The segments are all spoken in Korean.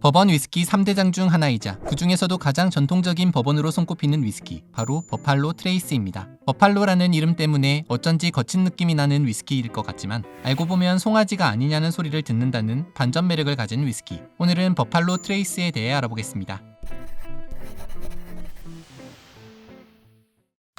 버번 위스키 3대장 중 하나이자 그 중에서도 가장 전통적인 버번으로 손꼽히는 위스키, 바로 버팔로 트레이스입니다. 버팔로라는 이름 때문에 어쩐지 거친 느낌이 나는 위스키일 것 같지만 알고 보면 송아지가 아니냐는 소리를 듣는다는 반전 매력을 가진 위스키. 오늘은 버팔로 트레이스에 대해 알아보겠습니다.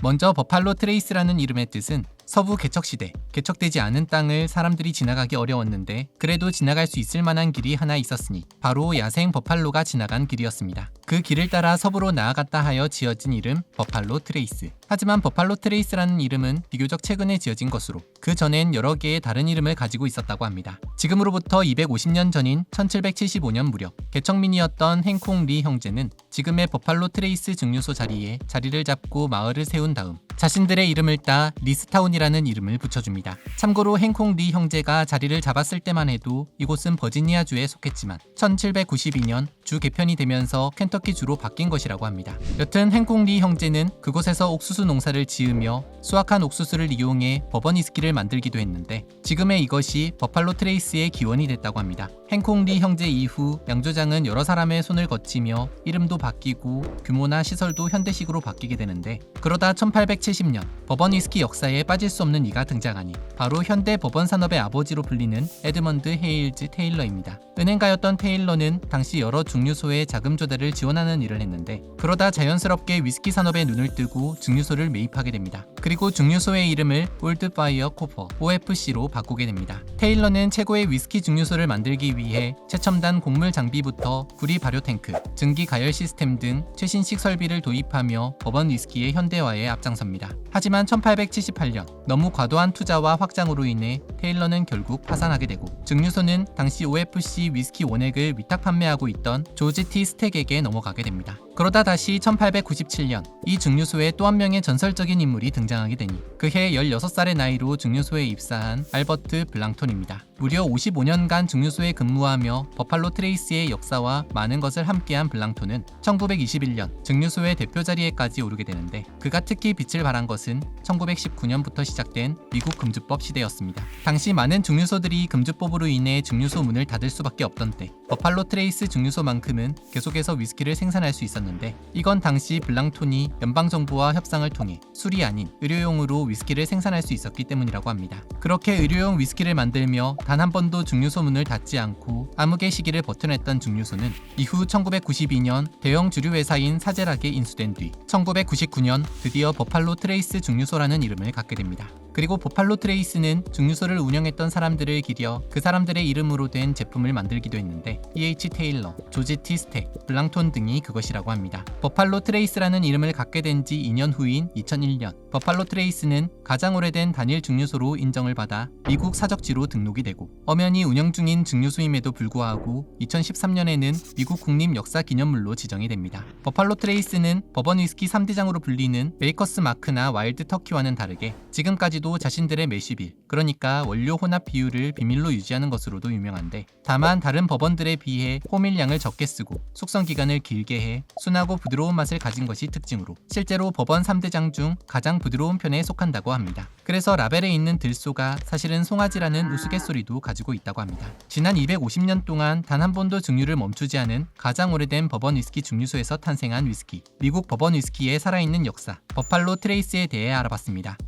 먼저 버팔로 트레이스라는 이름의 뜻은 서부 개척시대, 개척되지 않은 땅을 사람들이 지나가기 어려웠는데 그래도 지나갈 수 있을 만한 길이 하나 있었으니 바로 야생 버팔로가 지나간 길이었습니다. 그 길을 따라 서부로 나아갔다 하여 지어진 이름 버팔로 트레이스. 하지만 버팔로 트레이스라는 이름은 비교적 최근에 지어진 것으로 그 전엔 여러 개의 다른 이름을 가지고 있었다고 합니다. 지금으로부터 250년 전인 1775년 무렵 개척민이었던 행콩 리 형제는 지금의 버팔로 트레이스 증류소 자리에 자리를 잡고 마을을 세운 다음 자신들의 이름을 따 리스타운이라는 이름을 붙여줍니다. 참고로 행콩 리 형제가 자리를 잡았을 때만 해도 이곳은 버지니아주에 속했지만 1792년 주 개편이 되면서 켄터키 주로 바뀐 것이라고 합니다. 여튼 행콩 리 형제는 그곳에서 옥수수 농사를 지으며 수확한 옥수수를 이용해 버번 위스키를 만들기도 했는데 지금의 이것이 버팔로 트레이스의 기원이 됐다고 합니다. 행콩 리 형제 이후 양조장은 여러 사람의 손을 거치며 이름도 바뀌고 규모나 시설도 현대식으로 바뀌게 되는데 그러다 1870년 버번 위스키 역사에 빠질 수 없는 이가 등장하니 바로 현대 버번 산업의 아버지로 불리는 에드먼드 헤일즈 테일러입니다. 은행가였던 테일러는 당시 여러 증류소의 자금 조달을 지원하는 일을 했는데 그러다 자연스럽게 위스키 산업에 눈을 뜨고 증류소를 매입하게 됩니다. 그리고 증류소의 이름을 올드파이어 코퍼 OFC로 바꾸게 됩니다. 테일러는 최고의 위스키 증류소를 만들기 위해 최첨단 곡물 장비부터 구리 발효 탱크, 증기 가열 시스템 등 최신식 설비를 도입하며 버번 위스키의 현대화에 앞장섭니다. 하지만 1878년 너무 과도한 투자와 확장으로 인해 테일러는 결국 파산하게 되고 증류소는 당시 OFC 위스키 원액을 위탁 판매하고 있던 조지 티 스택에게 넘어가게 됩니다. 그러다 다시 1897년 이 증류소에 또 한 명의 전설적인 인물이 등장하게 되니 그해 16살의 나이로 증류소에 입사한 알버트 블랑톤입니다. 무려 55년간 증류소에 근무하며 버팔로 트레이스의 역사와 많은 것을 함께한 블랑톤은 1921년 증류소의 대표 자리에까지 오르게 되는데 그가 특히 빛을 발한 것은 1919년부터 시작된 미국 금주법 시대였습니다. 당시 많은 증류소들이 금주법으로 인해 증류소 문을 닫을 수밖에 없던 때 버팔로 트레이스 증류소만큼은 계속해서 위스키를 생산할 수 있었는데 이건 당시 블랑톤이 연방정부와 협상을 통해 술이 아닌 의료용으로 위스키를 생산할 수 있었기 때문이라고 합니다. 그렇게 의료용 위스키를 만들며 단 한 번도 증류소 문을 닫지 않고 암흑의 시기를 버텨냈던 증류소는 이후 1992년 대형 주류 회사인 사제락에 인수된 뒤 1999년 드디어 버팔로 트레이스 증류소라는 이름을 갖게 됩니다. 그리고 버팔로 트레이스는 증류소를 운영했던 사람들을 기려 그 사람들의 이름으로 된 제품을 만들기도 했는데 E.H. 테일러, 조지 티 스택, 블랑톤 등이 그것이라고 합니다. 버팔로 트레이스라는 이름을 갖게 된 지 2년 후인 2001년 버팔로 트레이스는 가장 오래된 단일 증류소로 인정을 받아 미국 사적지로 등록이 되고 엄연히 운영 중인 증류소임에도 불구하고 2013년에는 미국 국립역사기념물로 지정이 됩니다. 버팔로 트레이스는 버번 위스키 3대장으로 불리는 메이커스 마크나 와일드 터키와는 다르게 지금까지도 자신들의 매시빌, 그러니까 원료 혼합 비율을 비밀로 유지하는 것으로도 유명한데 다만 다른 버번들에 비해 호밀량을 적게 쓰고 숙성 기간을 길게 해 순하고 부드러운 맛을 가진 것이 특징으로 실제로 버번 3대장 중 가장 부드러운 편에 속한다고 합니다. 그래서 라벨에 있는 들소가 사실은 송아지라는 우스갯소리도 가지고 있다고 합니다. 지난 250년 동안 단 한 번도 증류를 멈추지 않은 가장 오래된 버번 위스키 증류소에서 탄생한 위스키, 미국 버번 위스키의 살아있는 역사, 버팔로 트레이스에 대해 알아봤습니다.